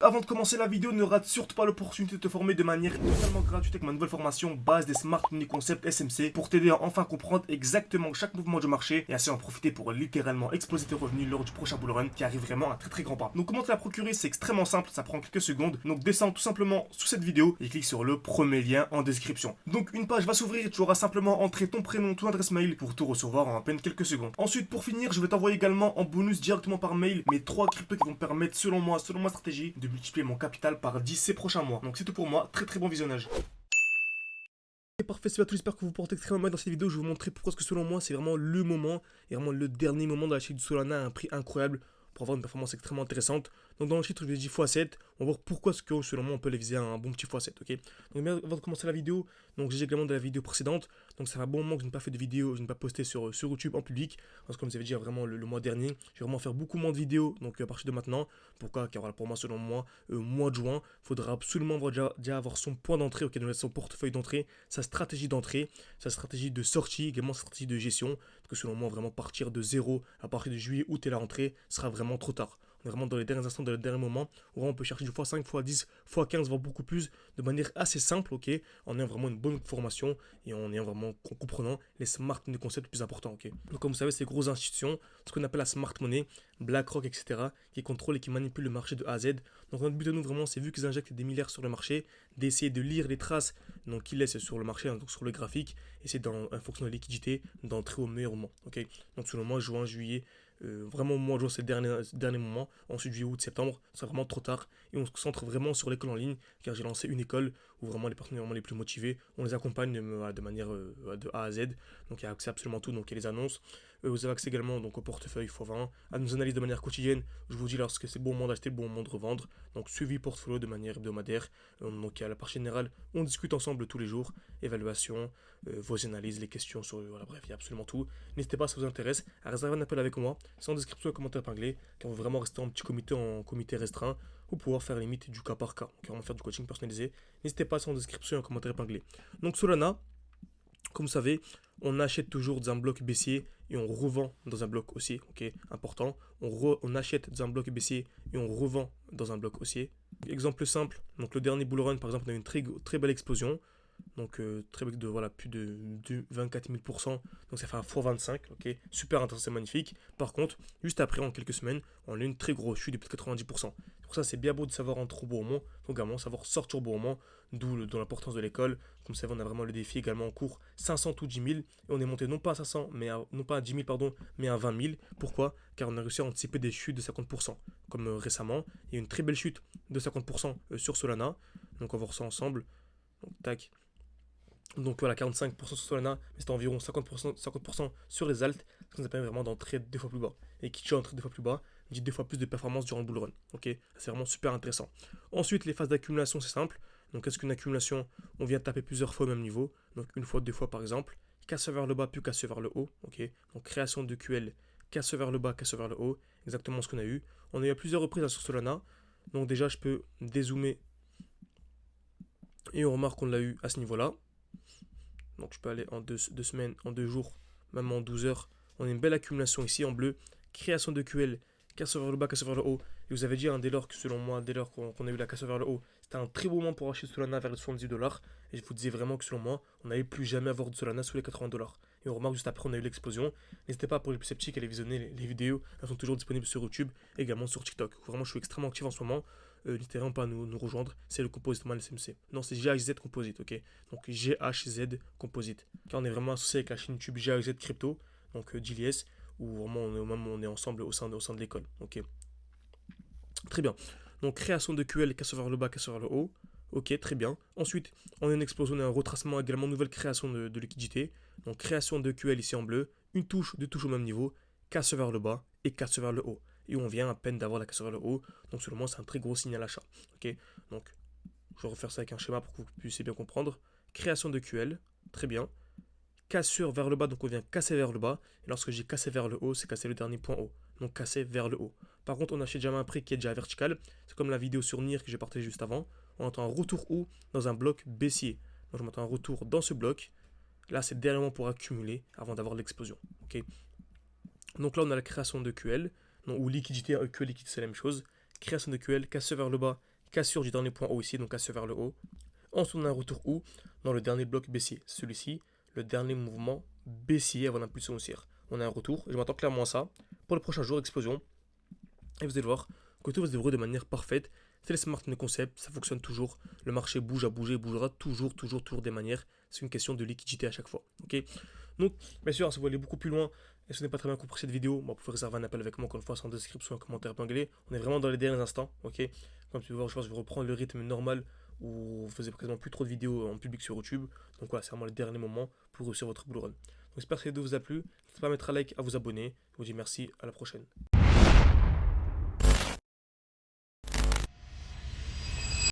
avant de commencer la vidéo, ne rate surtout pas l'opportunité de te former de manière totalement gratuite avec ma nouvelle formation base des Smart Money Concept SMC pour t'aider à enfin comprendre exactement chaque mouvement du marché et ainsi en profiter pour littéralement exploser tes revenus lors du prochain bull run qui arrive vraiment à très grand pas. Donc comment te la procurer, c'est extrêmement simple, ça prend quelques secondes. Donc descends tout simplement sous cette vidéo et clique sur le premier lien en description. Donc une page va s'ouvrir et tu auras simplement entré ton prénom, ton adresse mail pour tout recevoir en à peine quelques secondes. Ensuite, pour finir, je vais t'envoyer également en bonus directement par mail mes 3 cryptos qui vont me permettre selon moi, selon ma stratégie, de multiplier mon capital par 10 ces prochains mois. Donc c'est tout pour moi, très bon visionnage. Et parfait, c'est à tous, j'espère que vous portez extrêmement bien dans cette vidéo. Je vais vous montrer pourquoi, parce que selon moi, c'est vraiment le moment, et vraiment le dernier moment de la chaîne du Solana à un prix incroyable pour avoir une performance extrêmement intéressante. Donc dans le titre, je vais dire x7, on va voir pourquoi est-ce que selon moi on peut les viser à un bon petit x7, ok. Donc avant de commencer la vidéo, donc j'ai également de la vidéo précédente, donc ça fait un bon moment que je n'ai pas fait de vidéo, je n'ai pas posté sur YouTube en public, parce que comme vous avez dit vraiment le mois dernier, je vais vraiment faire beaucoup moins de vidéos, donc à partir de maintenant. Pourquoi? Car voilà, pour moi, selon moi, mois de juin, il faudra absolument déjà avoir son point d'entrée, ok, donc son portefeuille d'entrée, sa stratégie d'entrée, sa stratégie de sortie, également sa stratégie de gestion, parce que selon moi, vraiment partir de zéro à partir de juillet, août et la rentrée sera vraiment trop tard. On est vraiment dans les derniers instants, dans les derniers moments, où on peut chercher du x5, x10, x15, voire beaucoup plus, de manière assez simple, ok, en ayant vraiment une bonne formation et en ayant vraiment en comprenant les smart money concepts les plus importants, ok. Donc comme vous savez, ces grosses institutions, ce qu'on appelle la smart money, BlackRock, etc., qui contrôlent et qui manipulent le marché de A à Z. Donc notre but de nous vraiment, c'est vu qu'ils injectent des milliards sur le marché, d'essayer de lire les traces donc qu'ils laissent sur le marché, donc sur le graphique, et c'est en fonction de la liquidité, d'entrer au meilleur moment, ok. Donc selon moi, juin, juillet, vraiment mois de juin c'est le dernier moment, ensuite juillet, août, septembre, c'est vraiment trop tard et on se concentre vraiment sur l'école en ligne car j'ai lancé une école où vraiment les personnes vraiment les plus motivées, on les accompagne de manière de A à Z, donc il y a accès à absolument tout, donc il y a les annonces, vous avez accès également donc au portefeuille x20, à nos analyses de manière quotidienne, je vous dis lorsque c'est bon moment d'acheter, le bon moment de revendre, donc suivi portfolio de manière hebdomadaire, donc il y a la partie générale, on discute ensemble tous les jours, évaluation, vos analyses, les questions sur, voilà bref, il y a absolument tout, n'hésitez pas si ça vous intéresse à réserver un appel avec moi, c'est en description et commentaire épinglé, car on veut vraiment rester en petit comité, en comité restreint, ou pouvoir faire limite du cas par cas, donc vraiment faire du coaching personnalisé, n'hésitez pas, c'est en description et en commentaire épinglé. Donc Solana, comme vous savez, on achète toujours dans un bloc baissier et on revend dans un bloc haussier, ok, important. On achète dans un bloc baissier et on revend dans un bloc haussier. Exemple simple, donc le dernier bull run par exemple, on a eu une très belle explosion. Donc très de voilà, plus de 24 000%, donc ça fait un x25, ok, super intéressant, c'est magnifique. Par contre, juste après, en quelques semaines, on a une très grosse chute de plus de 90%. Pour ça, c'est bien beau de savoir entrer au bon moment, donc également savoir sortir au bon moment, d'où l'importance de l'école. Comme vous savez, on a vraiment le défi également en cours 500 ou 10 000, et on est monté non pas à 500, non pas à 10 000, pardon, mais à 20 000. Pourquoi? Car on a réussi à anticiper des chutes de 50%, comme récemment. Il y a une très belle chute de 50% sur Solana, donc on va voir ça ensemble. Donc tac. Donc voilà, 45% sur Solana, mais c'est environ 50% sur les alts, ce qui nous permet vraiment d'entrer 2 fois plus bas. Et qui dit entrer 2 fois plus bas, dit 2 fois plus de performance durant le bull run. Ok, c'est vraiment super intéressant. Ensuite, les phases d'accumulation, c'est simple. Donc qu'est-ce qu'une accumulation? On vient taper plusieurs fois au même niveau, donc une fois, 2 fois par exemple. Casse vers le bas, puis casse vers le haut. Ok, donc création de QL, casse vers le bas, casse vers le haut. Exactement ce qu'on a eu. On a eu à plusieurs reprises sur Solana. Donc déjà, je peux dézoomer. Et on remarque qu'on l'a eu à ce niveau-là. Donc je peux aller en 2 semaines, en 2 jours, même en 12 heures. On a une belle accumulation ici en bleu. Création de QL, casse vers le bas, casse vers le haut. Et vous avez dit, dès lors que selon moi, dès lors qu'on a eu la casse vers le haut, c'était un très beau moment pour acheter Solana vers les 70$. Et je vous disais vraiment que selon moi, on n'allait plus jamais avoir de Solana sous les 80$. Et on remarque juste après, on a eu l'explosion. N'hésitez pas pour les plus sceptiques à aller visionner les vidéos. Elles sont toujours disponibles sur YouTube, également sur TikTok. Vraiment, je suis extrêmement actif en ce moment. N'hésitez vraiment pas à nous rejoindre. C'est le Composite Man SMC. Non, c'est GHZ Composite, ok. Donc GHZ Composite. Car on est vraiment associé avec la chaîne YouTube GHZ Crypto, donc GLS, où vraiment on est ensemble au sein de l'école. Ok. Très bien. Donc création de QL, casse vers le bas, casse vers le haut. Ok, très bien. Ensuite, on a une explosion, on a un retracement, également nouvelle création de liquidité. Donc création de QL ici en bleu, une touche, 2 touches au même niveau, casse vers le bas et casse vers le haut. Et on vient à peine d'avoir la casse vers le haut. Donc selon moi, c'est un très gros signal achat. Ok, donc je vais refaire ça avec un schéma pour que vous puissiez bien comprendre. Création de QL, très bien. Cassure vers le bas, donc on vient casser vers le bas. Et lorsque j'ai cassé vers le haut, c'est casser le dernier point haut. Donc casser vers le haut. Par contre, on achète jamais un prix qui est déjà vertical. C'est comme la vidéo sur NIR que j'ai partagée juste avant. On entend un retour haut dans un bloc baissier. Donc je m'entends un retour dans ce bloc. Là, c'est dernièrement pour accumuler avant d'avoir l'explosion. Ok. Donc là, on a la création de QL, ou liquidité, QL liquidité, c'est la même chose. Création de QL, casse vers le bas, cassure du dernier point haut ici, donc cassure vers le haut. Ensuite, on a un retour où? Dans le dernier bloc baissier. Celui-ci, le dernier mouvement baissier avant l'impulsion haussière. On a un retour, je m'attends clairement à ça. Pour le prochain jour, explosion. Et vous allez voir que tout va se dérouler de manière parfaite. C'est les smart money concept, ça fonctionne toujours. Le marché bouge à bouger, bougera toujours des manières. C'est une question de liquidité à chaque fois. Ok. Donc, bien sûr, si vous voulez aller beaucoup plus loin et si vous n'avez pas très bien compris cette vidéo, vous pouvez réserver un appel avec moi, encore une fois, sans description, un commentaire épinglé. On est vraiment dans les derniers instants. Ok. Comme tu peux voir, je pense que je vais reprendre le rythme normal où vous faisiez quasiment plus trop de vidéos en public sur YouTube. Donc voilà, c'est vraiment le dernier moment pour réussir votre bull run. Donc j'espère que cette vidéo vous a plu. N'hésitez pas à mettre un like, à vous abonner. Je vous dis merci, à la prochaine.